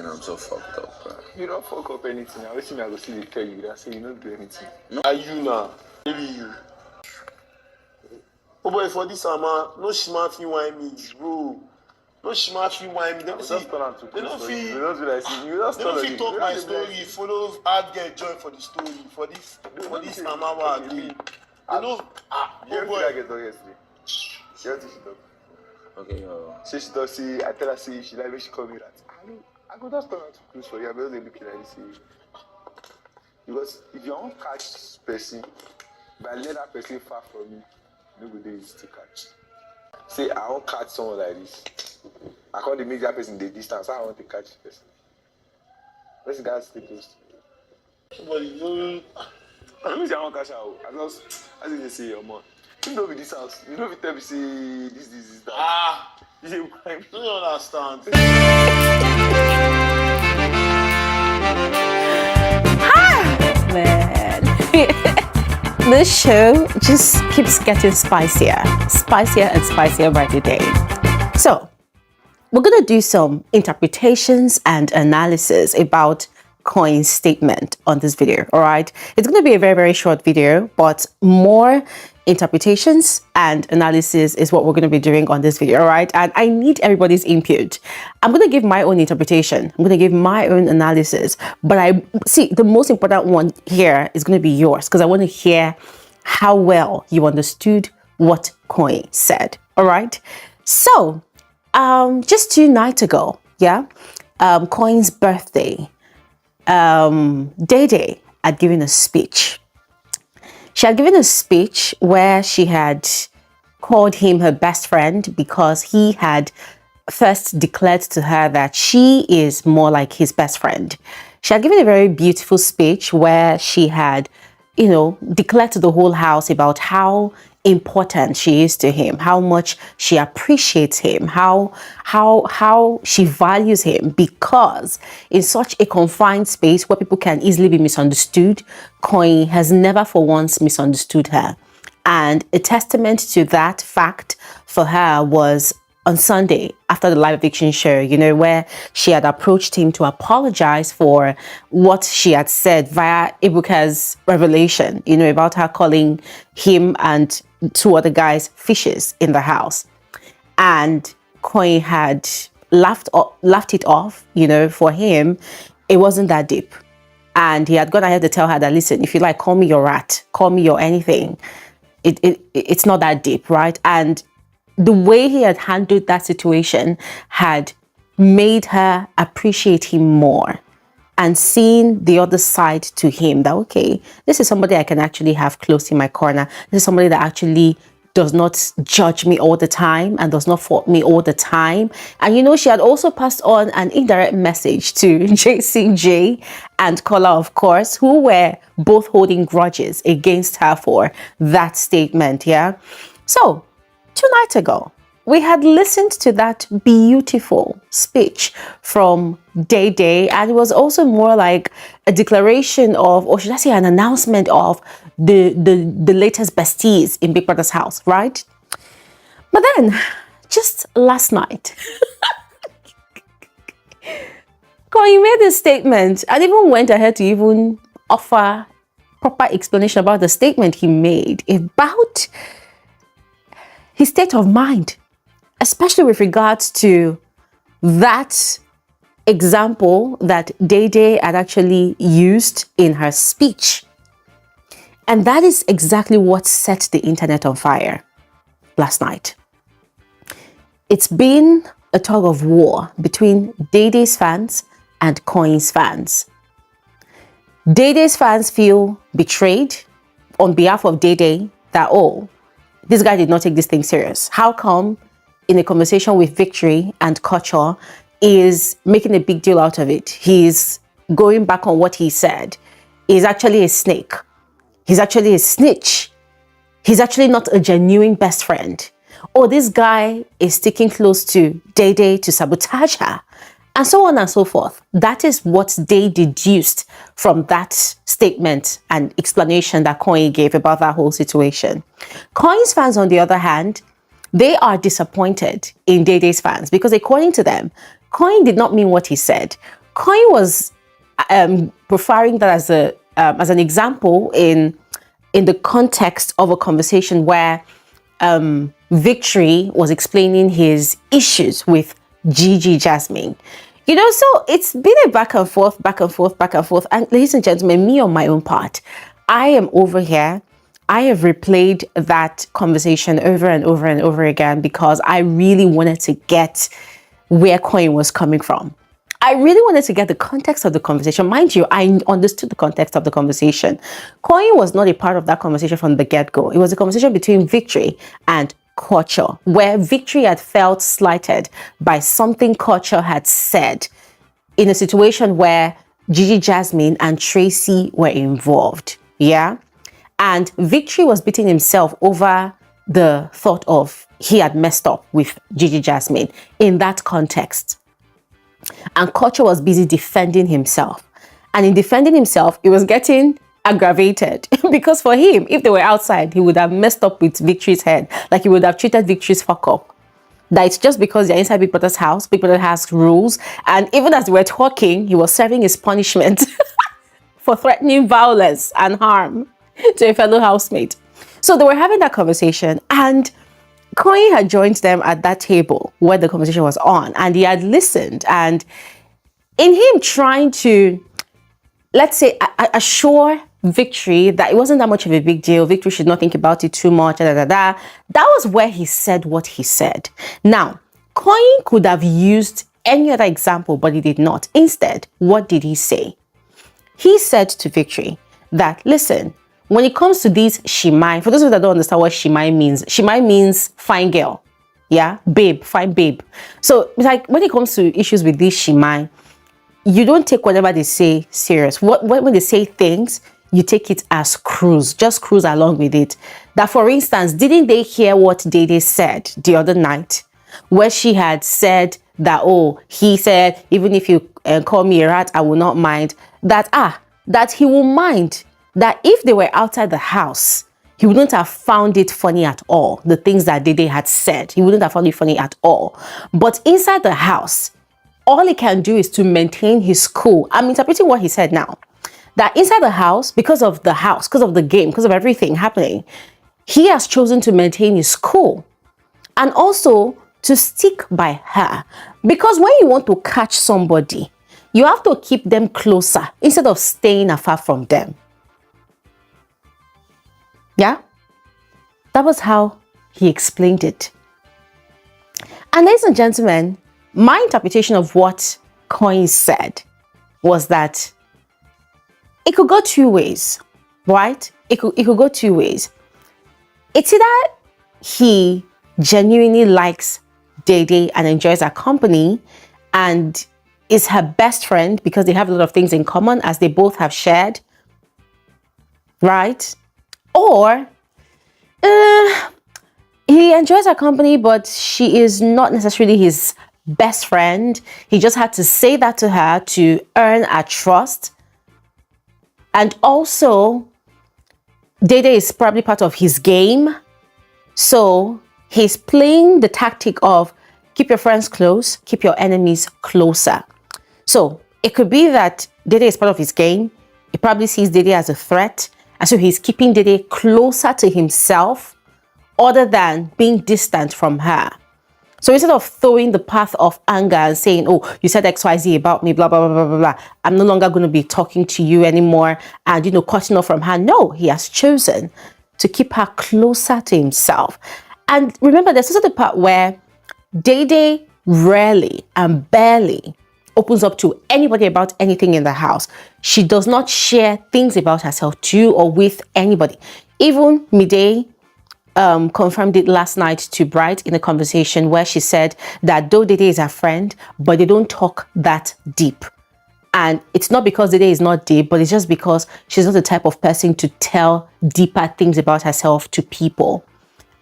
I'm so fucked up, bro. You don't fuck up anything. I wish me I go see the tell you that say you don't do anything. No. Are you now? Maybe you. Oh boy, for this man, no shima fi wine me, bro. No shima fi wine me. They don't feel. They don't feel. You don't talk my story. Follow hard girl join for the story. For this mama what I do. They don't. Oh boy. I get done yesterday. She talk. Okay, yo. She talk. See, I tell her see she like when she call me that. I go just turn out to close for you. I'm just looking at you. Because if you don't catch person, but let that person far from you, nobody is to catch. Say I won't catch someone like this. I call the media person the distance. I want to catch the person. Let's guys stay close to me. But you know, I don't say I won't catch out. I just, as you say, your man. You know, with this house, you know, if you tell me say this, that. You say, why? You don't understand. Man. This show just keeps getting spicier and spicier by the day. So, we're going to do some interpretations and analysis about Koyin's statement on this video, all right? It's going to be a very, very short video, but more interpretations and analysis is what we're going to be doing on this video, all right? And I need everybody's input. I'm going to give my own interpretation. I'm going to give my own analysis, but I see the most important one here is going to be yours because I want to hear how well you understood what Koyin said, all right? So, just 2 nights ago, Koyin's birthday, Dede had given a speech. She had given a speech where she had called him her best friend because he had first declared to her that she is more like his best friend. She had given a very beautiful speech where she had, declared to the whole house about how important she is to him, how much she appreciates him, how she values him, because in such a confined space where people can easily be misunderstood, Koyin has never for once misunderstood her. And a testament to that fact for her was on Sunday after the live eviction show, where she had approached him to apologize for what she had said via Ebuka's revelation, about her calling him and 2 other guys fishes in the house. And Koyin had laughed it off, for him, it wasn't that deep. And he had gone ahead to tell her that, listen, if you like, call me your rat, call me your anything. It's not that deep, right? And the way he had handled that situation had made her appreciate him more and seeing the other side to him that, okay, this is somebody I can actually have close in my corner. This is somebody that actually does not judge me all the time and does not fault me all the time. And she had also passed on an indirect message to JCJ and Kola, of course, who were both holding grudges against her for that statement, So, 2 nights ago, we had listened to that beautiful speech from Dede, and it was also more like a declaration of, or should I say an announcement of the latest besties in Big Brother's house, right? But then, just last night, Koyin made a statement and even went ahead to even offer proper explanation about the statement he made about his state of mind, especially with regards to that example that Dede had actually used in her speech. And that is exactly what set the internet on fire last night. It's been a tug of war between Dede's fans and Koyin's fans. Dede's fans feel betrayed on behalf of Dede that, this guy did not take this thing serious. How come in a conversation with Victory and Culture is making a big deal out of it? He's going back on what he said. He's actually a snake. He's actually a snitch. He's actually not a genuine best friend. This guy is sticking close to Dede to sabotage her. And so on and so forth. That is what they deduced from that statement and explanation that Koyin gave about that whole situation. Koyin's fans, on the other hand, they are disappointed in Dede's fans because according to them, Koyin did not mean what he said. Koyin was preferring that as an example in the context of a conversation where Victory was explaining his issues with Gigi Jasmine. You know, so it's been a back and forth, back and forth, back and forth. And ladies and gentlemen, me on my own part, I am over here. I have replayed that conversation over and over and over again because I really wanted to get where Koyin was coming from. I really wanted to get the context of the conversation. Mind you, I understood the context of the conversation. Koyin was not a part of that conversation from the get-go. It was a conversation between Victory and Culture, where Victory had felt slighted by something Culture had said in a situation where Gigi Jasmine and Tracy were involved. Yeah? And Victory was beating himself over the thought of he had messed up with Gigi Jasmine in that context. And Culture was busy defending himself. And in defending himself, it was getting aggravated because for him, if they were outside, he would have messed up with Victory's head. Like he would have treated Victory's fuck up. That it's just because they're inside Big Brother's house, Big Brother has rules. And even as they were talking, he was serving his punishment for threatening violence and harm to a fellow housemate. So they were having that conversation, and Koyin had joined them at that table where the conversation was on, and he had listened. And in him trying to, let's say, assure Victory that it wasn't that much of a big deal, Victory should not think about it too much, that was where he said what he said. Now, Koyin could have used any other example, but he did not. Instead, what did he say? He said to Victory that, listen, when it comes to these shimai, for those of you that don't understand what shimai means fine girl. Yeah, babe, fine babe. So it's like when it comes to issues with these shimai, you don't take whatever they say serious. When they say things, you take it as cruise. Just cruise along with it. That, for instance, didn't they hear what Dede said the other night? Where she had said that, oh, he said, even if you call me a rat, I will not mind. That he will mind. That if they were outside the house, he wouldn't have found it funny at all. The things that Dede had said, he wouldn't have found it funny at all. But inside the house, all he can do is to maintain his cool. I'm interpreting what he said now. That inside the house, because of the game, because of everything happening, he has chosen to maintain his cool. And also to stick by her. Because when you want to catch somebody, you have to keep them closer instead of staying afar from them. Yeah? That was how he explained it. And ladies and gentlemen, my interpretation of what Koyin said was that it could go two ways, right? It could go two ways. It's either he genuinely likes Dede and enjoys her company and is her best friend because they have a lot of things in common as they both have shared, right? Or he enjoys her company, but she is not necessarily his best friend. He just had to say that to her to earn her trust. And also, Dede is probably part of his game. So he's playing the tactic of keep your friends close, keep your enemies closer. So it could be that Dede is part of his game. He probably sees Dede as a threat. And so he's keeping Dede closer to himself other than being distant from her. So instead of throwing the path of anger and saying, oh, you said XYZ about me, blah, blah, blah, blah, blah, blah, I'm no longer going to be talking to you anymore and, cutting off from her. No, he has chosen to keep her closer to himself. And remember, there's also the part where Dede rarely and barely opens up to anybody about anything in the house. She does not share things about herself to or with anybody. Even Mide confirmed it last night to Bright in a conversation where she said that though Dede is her friend, but they don't talk that deep. And it's not because Dede is not deep, but it's just because she's not the type of person to tell deeper things about herself to people.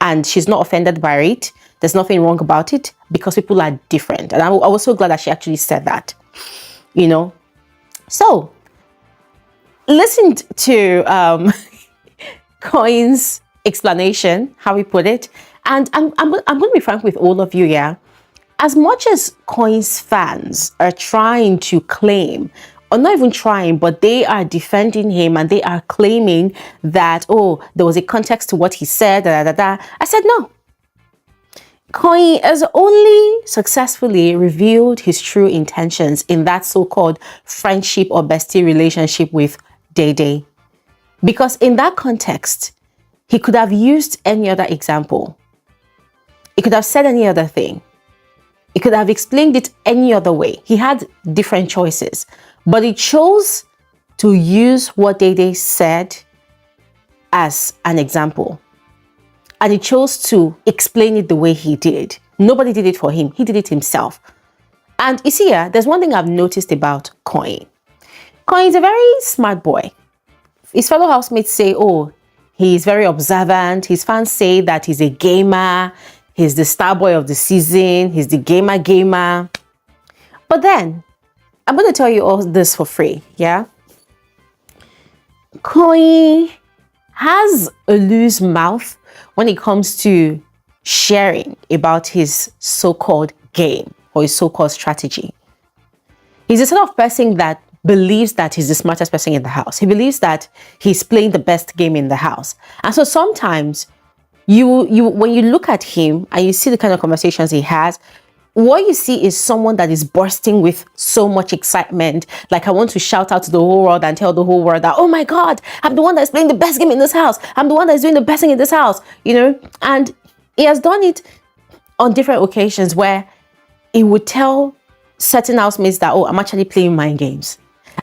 And she's not offended by it. There's nothing wrong about it because people are different. And I was so glad that she actually said that, So, listened to Koyin's explanation, how he put it. And I'm going to be frank with all of you, yeah. As much as Koyin's fans are trying to claim, or not even trying, but they are defending him and they are claiming that, oh, there was a context to what he said, I said no. Koyin has only successfully revealed his true intentions in that so-called friendship or bestie relationship with Dede. Because in that context, he could have used any other example. He could have said any other thing. He could have explained it any other way. He had different choices, but he chose to use what Dede said as an example. And he chose to explain it the way he did. Nobody did it for him. He did it himself. And you see here, there's one thing I've noticed about Koyin. Koyin is a very smart boy. His fellow housemates say, oh, he's very observant. His fans say that he's a gamer. He's the star boy of the season. He's the gamer. But then, I'm going to tell you all this for free, yeah? Koyin has a loose mouth when it comes to sharing about his so-called game or his so-called strategy. He's the sort of person that believes that he's the smartest person in the house. He believes that he's playing the best game in the house. And so sometimes when you look at him and you see the kind of conversations he has, what you see is someone that is bursting with so much excitement. Like, I want to shout out to the whole world and tell the whole world that, oh my God, I'm the one that's playing the best game in this house. I'm the one that's doing the best thing in this house, you know? And he has done it on different occasions where he would tell certain housemates that, oh, I'm actually playing mind games.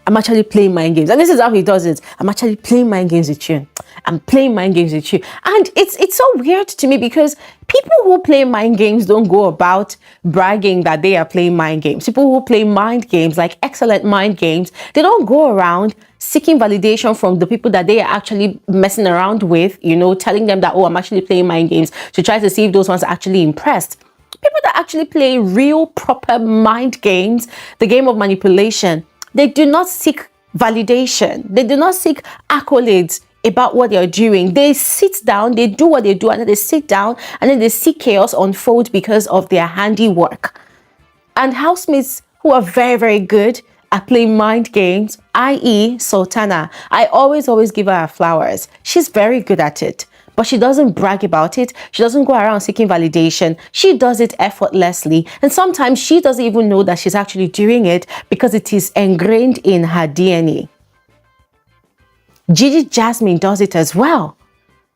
I'm actually playing mind games. And this is how he does it. I'm actually playing mind games with you. I'm playing mind games with you. And it's so weird to me because people who play mind games don't go about bragging that they are playing mind games. People who play mind games, like excellent mind games, they don't go around seeking validation from the people that they are actually messing around with, you know, telling them that, oh, I'm actually playing mind games, to try to see if those ones are actually impressed. People that actually play real, proper mind games, the game of manipulation, they do not seek validation. They do not seek accolades about what they're doing. They sit down, they do what they do, and then they sit down, and then they see chaos unfold because of their handiwork. And housemates who are very, very good at playing mind games, i.e. Sultana, I always give her flowers. She's very good at it. But she doesn't brag about it. She doesn't go around seeking validation. She does it effortlessly. And sometimes she doesn't even know that she's actually doing it because it is ingrained in her DNA. Gigi Jasmine does it as well.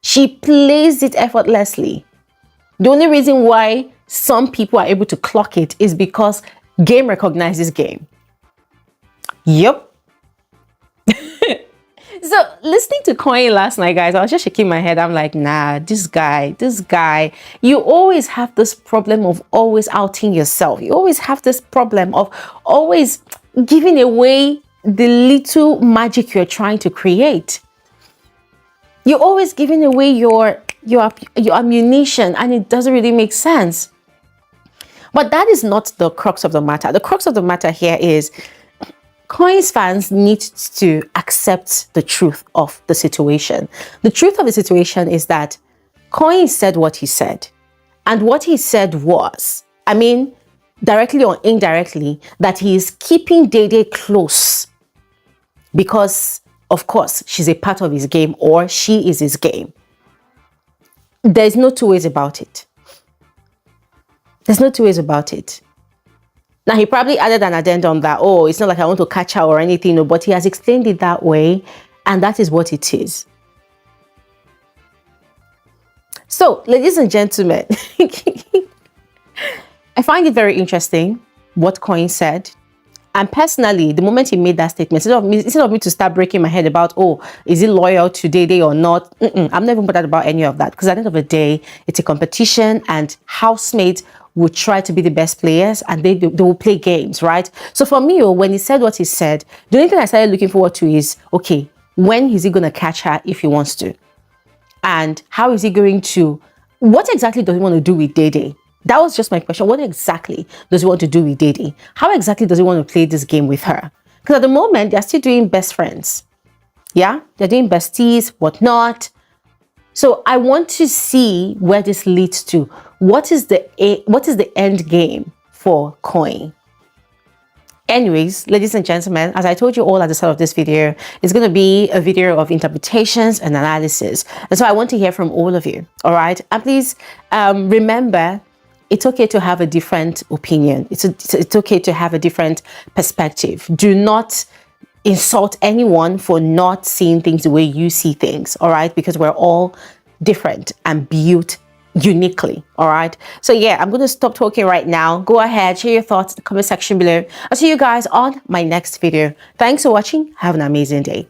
She plays it effortlessly. The only reason why some people are able to clock it is because game recognizes game. Yep. So listening to Koyin last night, guys, I was just shaking my head. I'm like, nah, this guy, you always have this problem of always outing yourself. You always have this problem of always giving away the little magic you're trying to create. You're always giving away your ammunition, and it doesn't really make sense. But that is not the crux of the matter. The crux of the matter here is Koyin's fans need to accept the truth of the situation. The truth of the situation is that Koyin said what he said. And what he said was, I mean, directly or indirectly, that he is keeping Dede close because, of course, she's a part of his game, or she is his game. There's no two ways about it. There's no two ways about it. Now, he probably added an addendum that, oh, it's not like I want to catch her or anything, no, but he has explained it that way, and that is what it is. So, ladies and gentlemen, I find it very interesting what Koyin said. And personally, the moment he made that statement, instead of me to start breaking my head about, oh, is he loyal to Dede or not? I'm not even bothered about any of that, because at the end of the day, it's a competition, and housemates will try to be the best players, and they will play games, right? So for me, when he said what he said, the only thing I started looking forward to is, okay, when is he going to catch her if he wants to? And how is he going to, what exactly does he want to do with Dede? That was just my question. What exactly does he want to do with Dede? How exactly does he want to play this game with her? Because at the moment, they're still doing best friends. Yeah? They're doing besties, whatnot. So I want to see where this leads to. What is the end game for Koyin. Anyways, ladies and gentlemen, as I told you all at the start of this video, it's going to be a video of interpretations and analysis. And so I want to hear from all of you. All right. And please remember, it's okay to have a different opinion. It's okay to have a different perspective. Do not insult anyone for not seeing things the way you see things. All right. Because we're all different and built uniquely. All right. So yeah, I'm going to stop talking right now. Go ahead, share your thoughts in the comment section below. I'll see you guys on my next video. Thanks for watching. Have an amazing day.